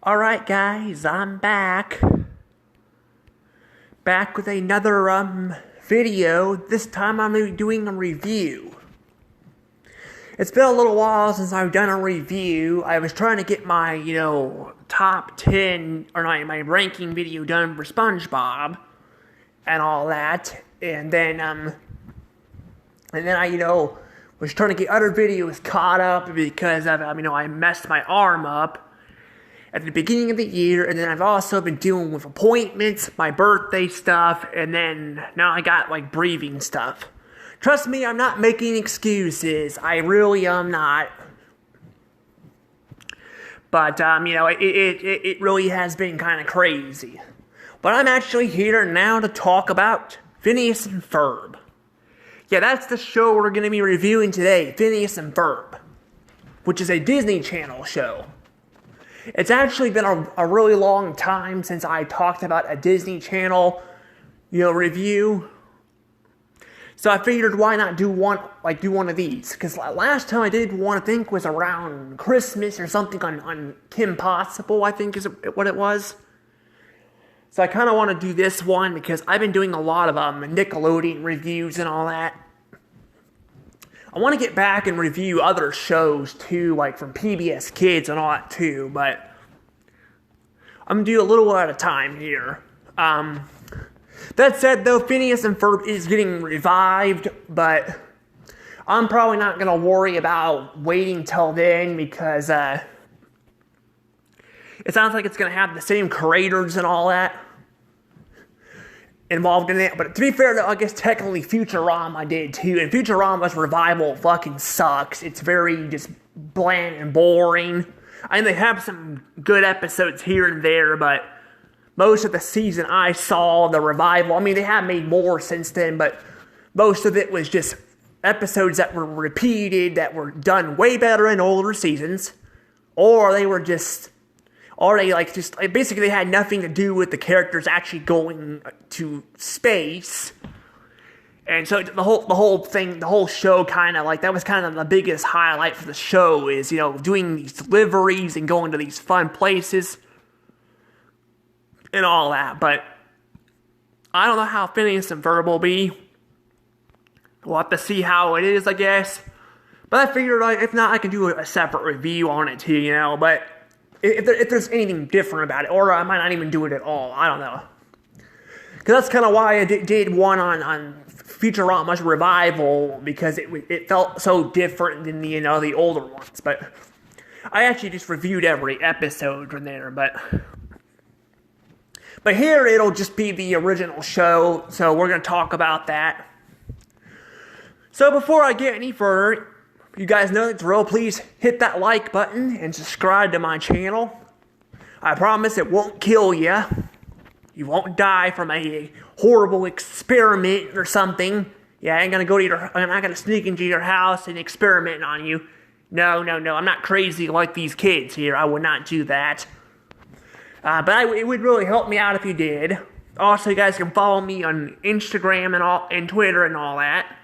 Alright guys, I'm back. Back with another video. This time I'm doing a review. It's been a little while since I've done a review. I was trying to get my, top 10, or my ranking video done for SpongeBob and all that. And then I, was trying to get other videos caught up because I messed my arm up at the beginning of the year, and then I've also been dealing with appointments, my birthday stuff, and then now I got breathing stuff. Trust me, I'm not making excuses. I really am not. But it really has been kind of crazy. But I'm actually here now to talk about Phineas and Ferb. Yeah, that's the show we're going to be reviewing today, Phineas and Ferb, which is a Disney Channel show. It's actually been a really long time since I talked about a Disney Channel, review. So I figured why not do one of these? Because last time I did one, I think, was around Christmas or something on Kim Possible, I think is what it was. So I kind of want to do this one because I've been doing a lot of Nickelodeon reviews and all that. I want to get back and review other shows too, like from PBS Kids and all that too, but I'm going to do a little at a time here. That said though, Phineas and Ferb is getting revived, but I'm probably not going to worry about waiting till then because it sounds like it's going to have the same creators and all that involved in it. But to be fair, I guess technically Futurama did too, and Futurama's revival fucking sucks. It's very just bland and boring. I mean, they have some good episodes here and there, but most of the season I saw, the revival, they have made more since then, but most of it was just episodes that were repeated, that were done way better in older seasons, or they were just, basically they had nothing to do with the characters actually going to space. And so the whole show kind of that was kind of the biggest highlight for the show is, doing these deliveries and going to these fun places and all that. But I don't know how Phineas and Ferb will be. We'll have to see how it is, I guess. But I figured if not, I can do a separate review on it too, but if there's anything different about it, or I might not even do it at all. I don't know. Because that's kind of why I did one on Futurama's revival, because it felt so different than the older ones. But I actually just reviewed every episode from there. But here it'll just be the original show, so we're going to talk about that. So before I get any further, you guys know the drill. Please hit that like button and subscribe to my channel. I promise it won't kill you. You won't die from a horrible experiment or something. Yeah, I'm not gonna sneak into your house and experiment on you. No. I'm not crazy like these kids here. I would not do that. But it would really help me out if you did. Also, you guys can follow me on Instagram and Twitter and all that.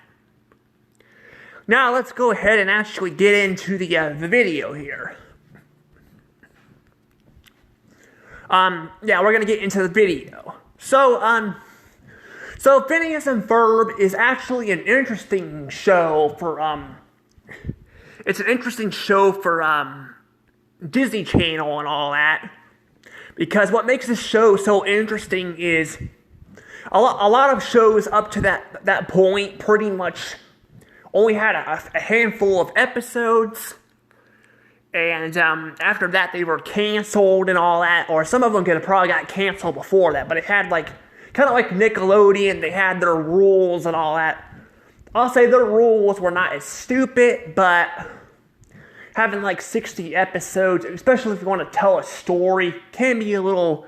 Now let's go ahead and actually get into the video here. We're gonna get into the video. So Phineas and Ferb is actually an interesting show for it's an interesting show for Disney Channel and all that, because what makes this show so interesting is a lot of shows up to that point pretty much only had a handful of episodes, and after that they were canceled and all that, or some of them could have probably got canceled before that, but it had kind of like Nickelodeon, they had their rules and all that. I'll say their rules were not as stupid, but having 60 episodes, especially if you want to tell a story, can be a little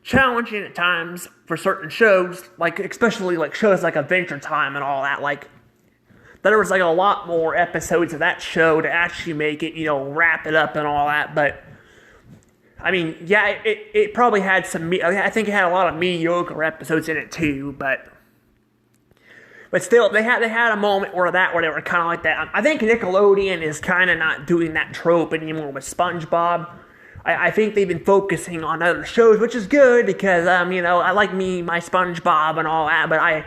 challenging at times for certain shows, especially shows like Adventure Time and all that. There was a lot more episodes of that show to actually make it, wrap it up and all that. But it probably had I think it had a lot of mediocre episodes in it too. But still, they had a moment where they were kind of like that. I think Nickelodeon is kind of not doing that trope anymore with SpongeBob. I think they've been focusing on other shows, which is good because, I like my SpongeBob and all that, but I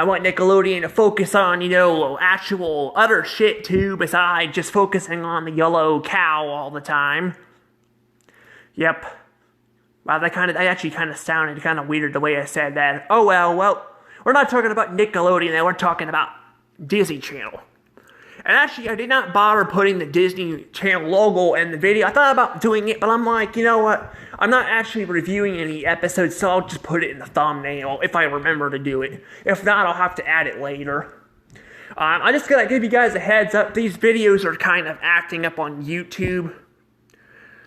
want Nickelodeon to focus on, actual other shit too, besides just focusing on the yellow cow all the time. Yep. Wow, that actually kind of sounded kind of weird the way I said that. Oh well, we're not talking about Nickelodeon, we're talking about Disney Channel. And actually, I did not bother putting the Disney Channel logo in the video. I thought about doing it, but I'm like, you know what? I'm not actually reviewing any episodes, so I'll just put it in the thumbnail if I remember to do it. If not, I'll have to add it later. I just gotta give you guys a heads up. These videos are kind of acting up on YouTube.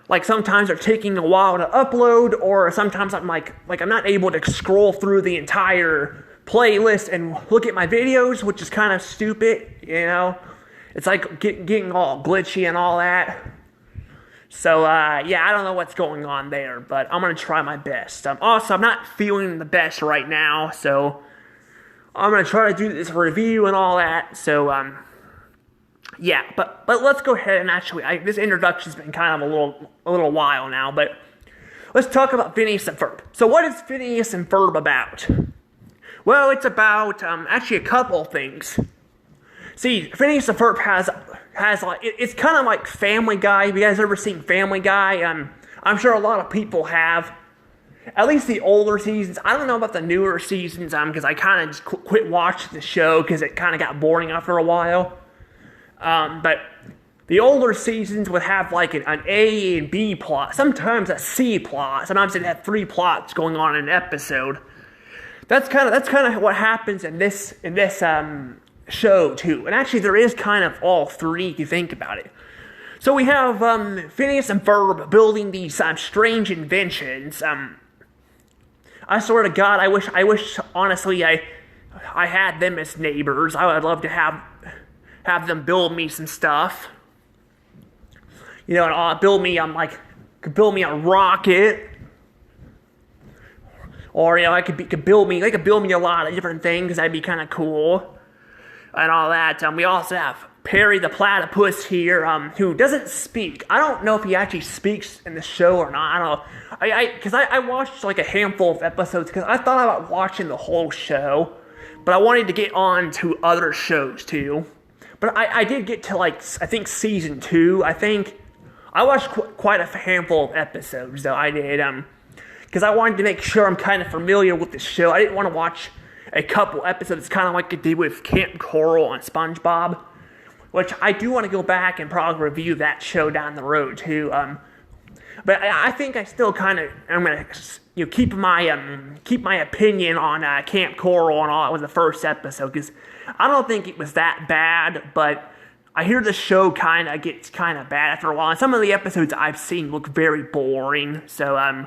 Like, sometimes they're taking a while to upload, or sometimes I'm like I'm not able to scroll through the entire playlist and look at my videos, which is kind of stupid, It's like getting all glitchy and all that. So, I don't know what's going on there, but I'm going to try my best. Also, I'm not feeling the best right now, so I'm going to try to do this review and all that. So, but let's go ahead and actually, this introduction's been kind of a little while now, but let's talk about Phineas and Ferb. So, what is Phineas and Ferb about? Well, it's about, actually a couple things. See, Phineas and Ferb has like, it's kind of like Family Guy. Have you guys ever seen Family Guy? I'm sure a lot of people have. At least the older seasons. I don't know about the newer seasons, because I kind of just quit watching the show because it kind of got boring after a while. But the older seasons would have like an A and B plot, sometimes a C plot. Sometimes it had 3 plots going on in an episode. That's kind of what happens in this show too, and actually there is kind of all 3 if you think about it. So we have Phineas and Ferb building these strange inventions. I swear to God, I wish honestly I had them as neighbors. I would love to have them build me some stuff. And build me a rocket. Or they could build me a lot of different things. That'd be kind of cool, and all that. We also have Perry the Platypus here, who doesn't speak. I don't know if he actually speaks in the show or not. I don't know. Because I watched like a handful of episodes because I thought about watching the whole show, but I wanted to get on to other shows too. But I did get to I think season 2. I think I watched quite a handful of episodes though. I did. Because I wanted to make sure I'm kind of familiar with the show. I didn't want to watch a couple episodes, kind of like I did with Camp Coral on SpongeBob, which I do want to go back and probably review that show down the road too. But I think I still I'm gonna keep my opinion on Camp Coral and all that with the first episode, because I don't think it was that bad, but I hear the show gets kind of bad after a while, and some of the episodes I've seen look very boring. So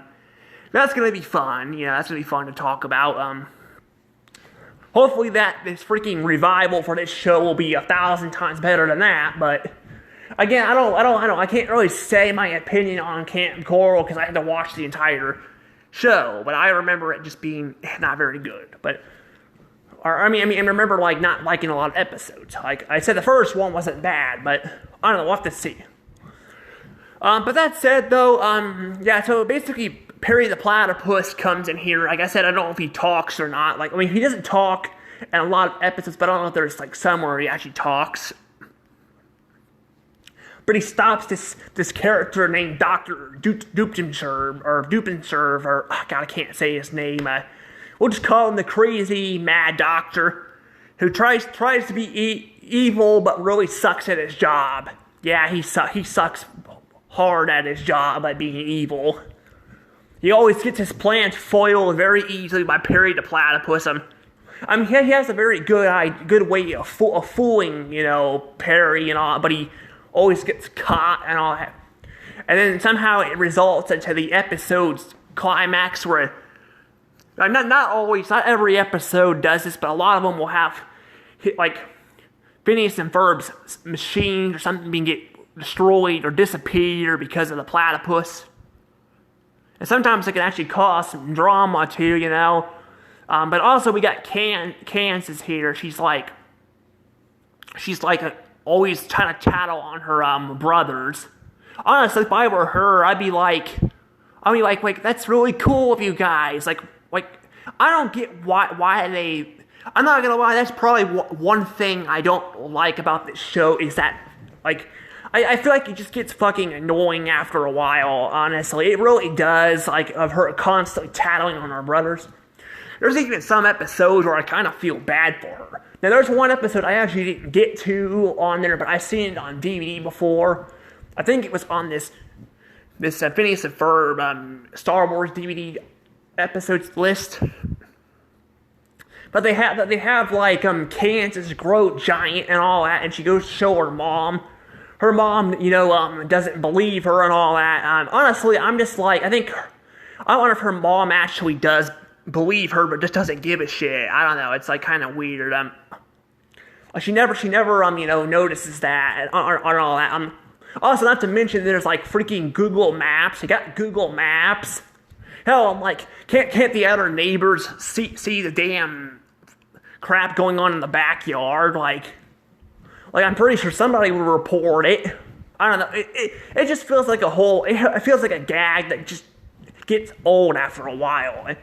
that's going to be fun. That's going to be fun to talk about. Hopefully this freaking revival for this show will be 1,000 times better than that. But again, I can't really say my opinion on Camp Coral because I had to watch the entire show. But I remember it just being not very good. I remember not liking a lot of episodes. Like I said, the first one wasn't bad, but I don't know. We'll have to see. But that said, though, so basically Perry the Platypus comes in here. Like I said, I don't know if he talks or not. He doesn't talk in a lot of episodes, but I don't know if there's somewhere he actually talks. But he stops this character named Dr. Dupenserve, or God, I can't say his name. We'll just call him the crazy mad doctor, who tries to be evil, but really sucks at his job. Yeah, he sucks hard at his job by being evil. He always gets his plans foiled very easily by Perry the Platypus. He has a very good way of fooling, Perry and all, but he always gets caught and all that. And then somehow it results into the episode's climax where, not every episode does this, but a lot of them will have, Phineas and Ferb's machine or something get destroyed or disappear because of the platypus. And sometimes it can actually cause some drama too, But also we got Kansas here. She's always trying to tattle on her brothers. honestly, if I were her, I'd be like, that's really cool of you guys. Like, I don't get why they. I'm not gonna lie. That's probably one thing I don't like about this show is that, like, I feel like it just gets fucking annoying after a while. Honestly, it really does. Like, of her constantly tattling on her brothers. There's even some episodes where I kind of feel bad for her. Now, there's one episode I actually didn't get to on there, but I've seen it on DVD before. I think it was on this Phineas and Ferb Star Wars DVD episodes list. But they have like Kansas grow giant and all that, and she goes to show her mom. Her mom, doesn't believe her and all that. Honestly, I'm just like, I wonder if her mom actually does believe her, but just doesn't give a shit. I don't know. It's like kind of weird. She never notices that on all that. Also, not to mention, there's like freaking Google Maps. You got Google Maps. Hell, I'm like, can't the other neighbors see the damn crap going on in the backyard? Like I'm pretty sure somebody would report it. I don't know. It just feels like it feels like a gag that just gets old after a while.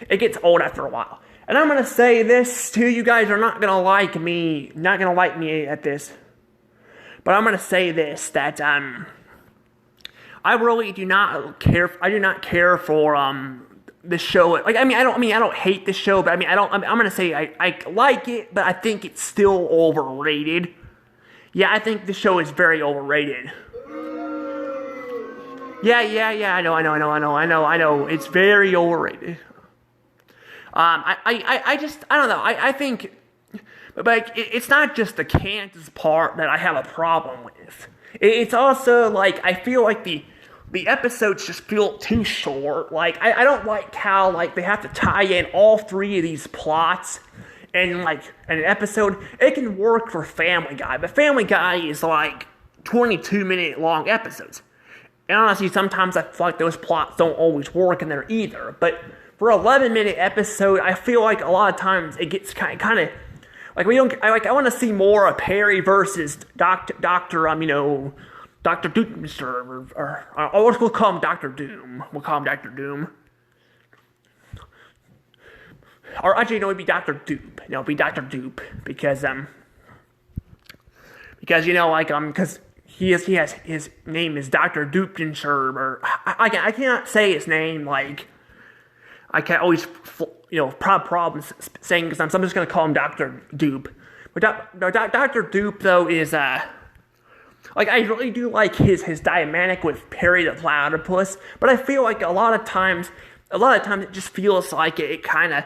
It gets old after a while. And I'm gonna say this too. You guys are not gonna like me at this. But I'm gonna say this, that I really do not care. I do not care for this show. Like, I don't hate this show, but I'm gonna say I like it, but I think it's still overrated. Yeah, I think the show is very overrated. Yeah. I know. It's very overrated. I don't know. I think, but it's not just the Kansas part that I have a problem with. It's also like I feel like the episodes just feel too short. Like I don't like how like they have to tie in all three of these plots in like an episode. It can work for Family Guy, but Family Guy is like 22-minute long episodes. And honestly, sometimes I feel like those plots don't always work in there either. But for an 11-minute episode, I feel like a lot of times it gets kind of like I want to see more of Perry versus Doctor Doom, or we'll call him Doctor Doom. We'll call him Doctor Doom. Or actually, no, it'd be Doctor Dupe. No, it'd be Doctor Dupe because he has his name is Doctor Dupenserb, or I cannot say his name. Like I can't always problems saying because I'm just gonna call him Doctor Dupe. But Doctor Dupe though is like I really do like his dynamic with Perry the Platypus, but I feel like a lot of times it just feels like it kind of,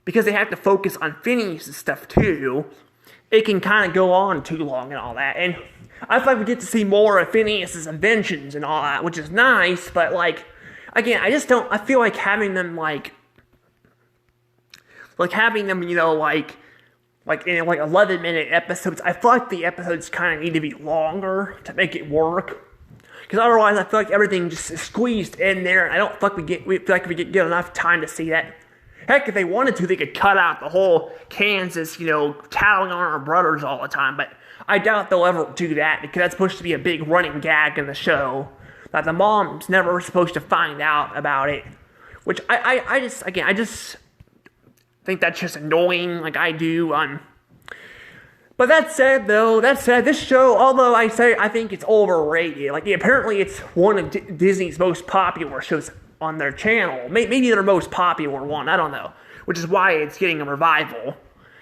because they have to focus on Phineas and stuff too, it can kind of go on too long and all that. And I feel like we get to see more of Phineas's inventions and all that, which is nice, but like, again, I feel like having them like in like 11-minute episodes, I feel like the episodes kind of need to be longer to make it work. Because otherwise, I feel like everything just is squeezed in there, and I don't feel like we get enough time to see that. Heck, if they wanted to, they could cut out the whole Kansas, tattling on our brothers all the time. But I doubt they'll ever do that, because that's supposed to be a big running gag in the show. That the mom's never supposed to find out about it. Which I just think that's just annoying, like I do. But that said, this show, although I think it's overrated. Like, apparently it's one of Disney's most popular shows on their channel. Maybe their most popular one, I don't know. Which is why it's getting a revival.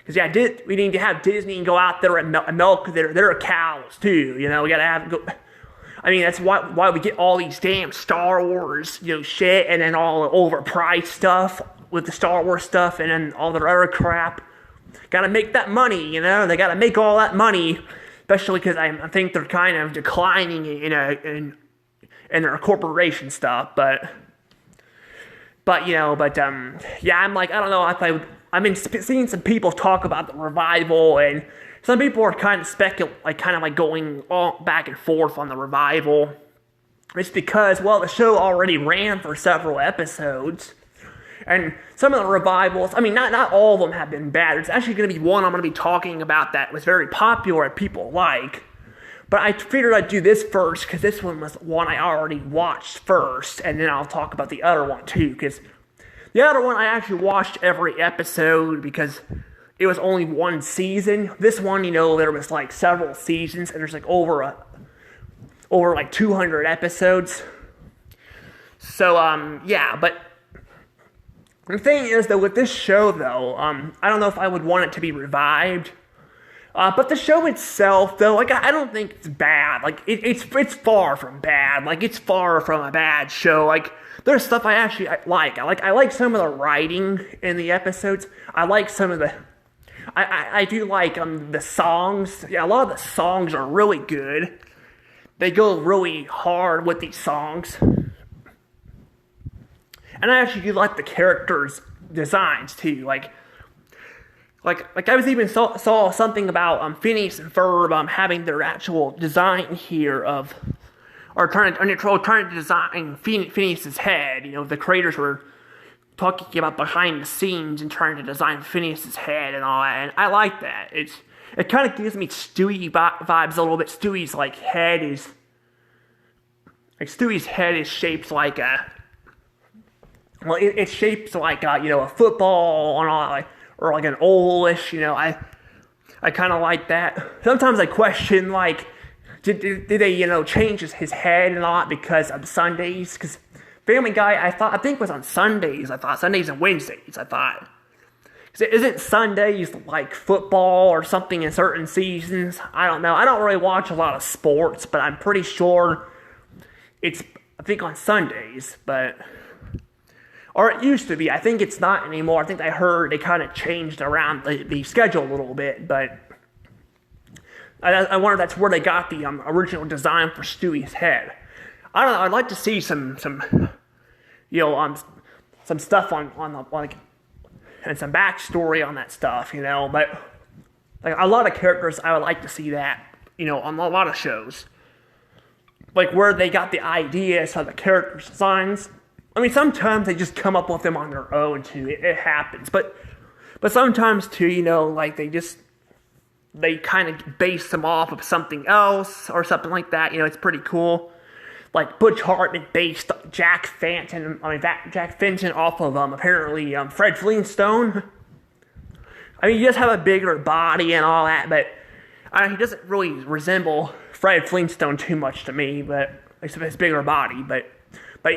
Because, we need to have Disney go out there and milk their cows, too. We gotta that's why we get all these damn Star Wars, shit, and then all the overpriced stuff with the Star Wars stuff, and then all their other crap. Gotta make that money, they gotta make all that money, especially because I think they're kind of declining in their corporation stuff, but I'm like, I don't know if I've been seeing some people talk about the revival, and some people are kind of going all back and forth on the revival. It's because, the show already ran for several episodes, and some of the revivals, not all of them have been bad. There's actually going to be one I'm going to be talking about that was very popular and people like. But I figured I'd do this first because this one was one I already watched first, and then I'll talk about the other one too, because the other one I actually watched every episode because it was only one season. This one, there was like several seasons, and there's like over like 200 episodes. So, yeah, but the thing is, though, with this show, though, I don't know if I would want it to be revived. But the show itself, though, like, I don't think it's bad. Like, it's far from bad. Like, it's far from a bad show. Like, there's stuff I actually like. I like some of the writing in the episodes. I like some of the... I do like the songs. Yeah, a lot of the songs are really good. They go really hard with these songs. And I actually do like the characters' designs, too. Like I was even saw something about Phineas and Ferb having their actual design here of, or trying to design Phineas's head. The creators were talking about behind the scenes and trying to design Phineas's head and all that, and I like that. It kind of gives me Stewie vibes a little bit. Stewie's head is shaped like a, well, it's shaped like a football and all that, or like an ovalish. I kind of like that. Sometimes I question, like, did they change his head and all that because of Sundays? Because Family Guy, I think was on Sundays. I thought Sundays and Wednesdays. Because isn't Sundays like football or something in certain seasons? I don't know. I don't really watch a lot of sports, but I'm pretty sure it's, I think, on Sundays, but, or it used to be. I think it's not anymore. I think I heard they kind of changed around the schedule a little bit, but I wonder if that's where they got the original design for Stewie's head. I don't know. I'd like to see some stuff on the, like, and some backstory on that stuff, but like a lot of characters, I would like to see that, on a lot of shows. Like where they got the ideas for the characters' designs. I mean, sometimes they just come up with them on their own too. It happens, but sometimes too, like they kind of base them off of something else or something like that. It's pretty cool. Like Butch Hartman based Jack Fenton off of apparently Fred Flintstone. I mean, he does have a bigger body and all that, but he doesn't really resemble Fred Flintstone too much to me. But except his bigger body, but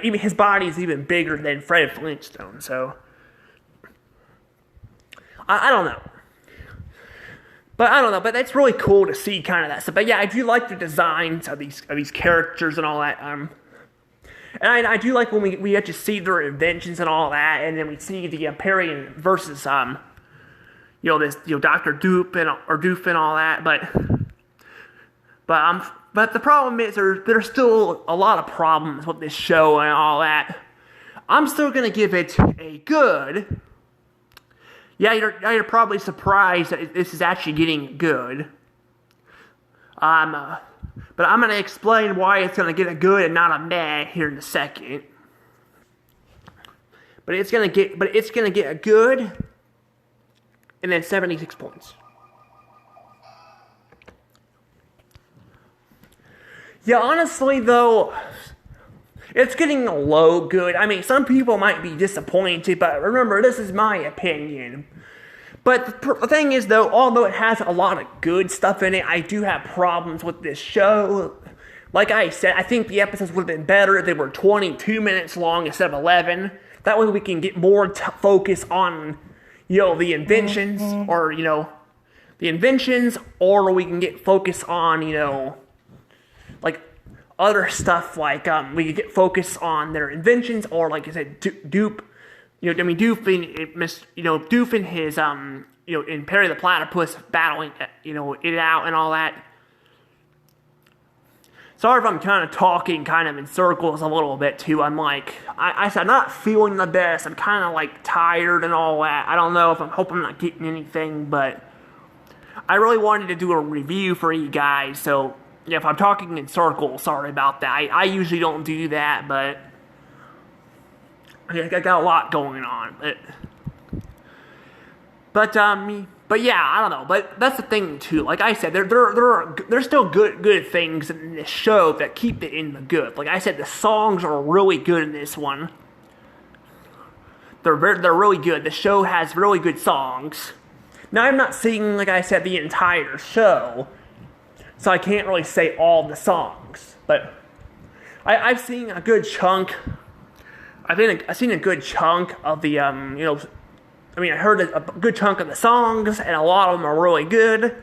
even his body is even bigger than Fred Flintstone. So I don't know. But that's really cool to see kind of that stuff. But yeah, I do like the designs of these characters and all that. And I do like when we get to see their inventions and all that, and then we see the Perry versus Dr. Doof and all that. But the problem is there's still a lot of problems with this show and all that. I'm still gonna give it a good. Yeah, you're probably surprised that this is actually getting good. But I'm going to explain why it's going to get a good and not a meh here in a second. But it's going to get a good and then 76 points. Yeah, honestly though, it's getting a low good. I mean, some people might be disappointed, but remember, this is my opinion. But the thing is, though, although it has a lot of good stuff in it, I do have problems with this show. Like I said, I think the episodes would have been better if they were 22 minutes long instead of 11. That way we can get more focus on, the inventions, or, or we can get focus on, like, other stuff, like, we could get focus on their inventions, or, like I said, Doof and his, in Perry the Platypus battling, it out and all that. Sorry if I'm kind of talking kind of in circles a little bit, too. I'm like, I'm not feeling the best. I'm kind of, like, tired and all that. I don't know if hope I'm not getting anything, but I really wanted to do a review for you guys, so yeah, if I'm talking in circles, sorry about that. I usually don't do that, but I got a lot going on. But But yeah, I don't know. But that's the thing too. Like I said, there's still good things in this show that keep it in the good. Like I said, the songs are really good in this one. They're really good. The show has really good songs. Now I'm not seeing, like I said, the entire show, so I can't really say all the songs. But I've seen a good chunk. I've seen a good chunk of the I heard a good chunk of the songs, and a lot of them are really good,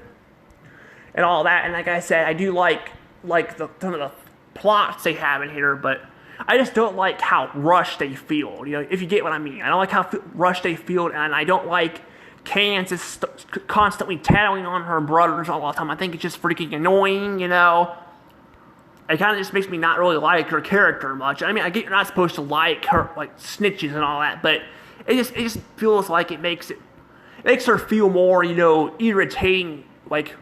and all that. And like I said, I do like some of the plots they have in here, but I just don't like how rushed they feel. You know, if you get what I mean. I don't like how rushed they feel, and I don't like Kansas constantly tattling on her brothers all the time. I think it's just freaking annoying. You know, it kind of just makes me not really like her character much. I mean, I get you're not supposed to like her, like snitches and all that, but it just feels like it makes her feel more, irritating. Like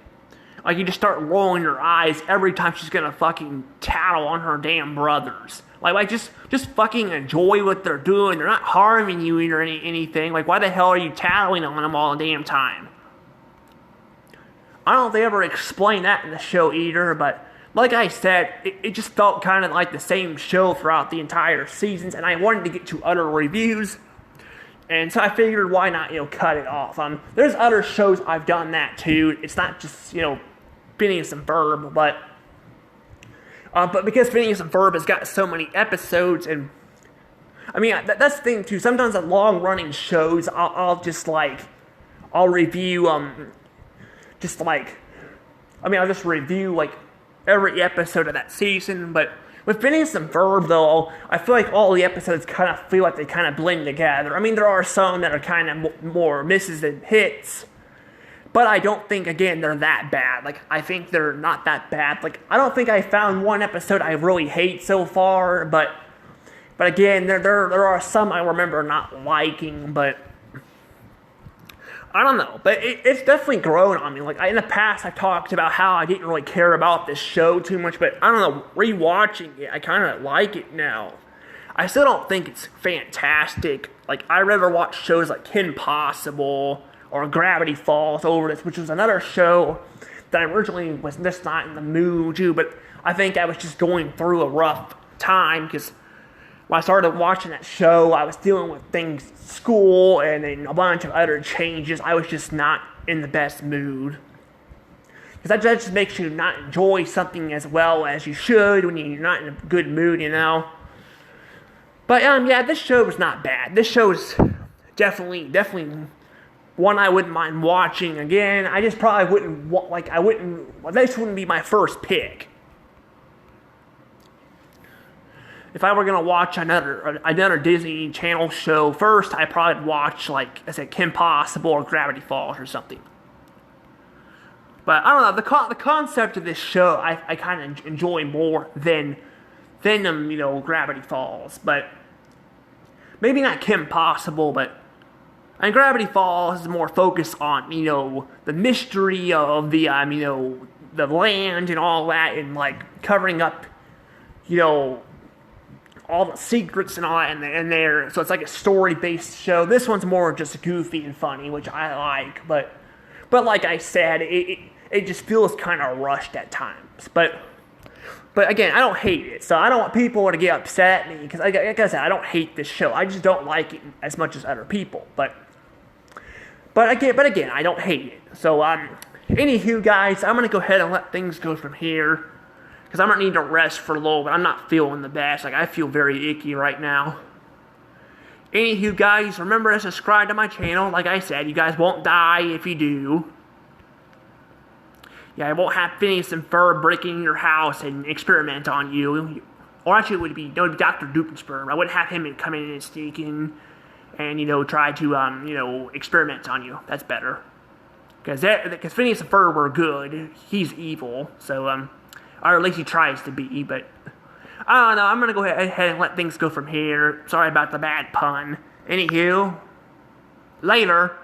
you just start rolling your eyes every time she's gonna fucking tattle on her damn brothers. Like just fucking enjoy what they're doing. They're not harming you or anything. Like, why the hell are you tattling on them all the damn time? I don't know if they ever explain that in the show either, but like I said, it just felt kind of like the same show throughout the entire seasons, and I wanted to get to other reviews. And so I figured, why not, cut it off. There's other shows I've done that too. It's not just, Phineas and Ferb, but because Phineas and Ferb has got so many episodes, and I mean, that's the thing too. Sometimes on long-running shows, I'll review, I'll just review, like, every episode of that season, but with Phineas and Ferb, though, I feel like all the episodes kind of feel like they kind of blend together. I mean, there are some that are kind of more misses than hits, but I don't think, again, they're that bad. Like, I think they're not that bad. Like, I don't think I found one episode I really hate so far, but again, there are some I remember not liking, but I don't know, but it's definitely grown on me. Like, in the past, I talked about how I didn't really care about this show too much, but I don't know, rewatching it, I kind of like it now. I still don't think it's fantastic. Like, I'd rather watch shows like Kim Possible or Gravity Falls over this, which was another show that I originally was just not in the mood to, but I think I was just going through a rough time, because when I started watching that show, I was dealing with things, school, and then a bunch of other changes. I was just not in the best mood. Because that just makes you not enjoy something as well as you should when you're not in a good mood, But, yeah, this show was not bad. This show is definitely one I wouldn't mind watching again. I just probably this wouldn't be my first pick. If I were going to watch another Disney Channel show first, I'd probably watch, like I said, Kim Possible or Gravity Falls or something. But I don't know, the concept of this show I kind of enjoy more than Gravity Falls. But maybe not Kim Possible, but Gravity Falls is more focused on, the mystery of the land and all that, and like covering up, all the secrets and all that in there. So it's like a story-based show. This one's more just goofy and funny, which I like. But like I said, it just feels kind of rushed at times. But again, I don't hate it. So I don't want people to get upset at me, because like I said, I don't hate this show. I just don't like it as much as other people. But again, I don't hate it. So anywho, guys, I'm gonna go ahead and let things go from here, because I'm going to need to rest for a little bit. I'm not feeling the best. Like, I feel very icky right now. Anywho, guys, remember to subscribe to my channel. Like I said, you guys won't die if you do. Yeah, I won't have Phineas and Ferb breaking your house and experiment on you. Or actually, it would be Dr. Doofenshmirtz. I wouldn't have him come in and sneak in and, try to, experiment on you. That's better. Because Phineas and Ferb are good. He's evil. So, or at least he tries to be, but I don't know. I'm going to go ahead and let things go from here. Sorry about the bad pun. Anywho, later.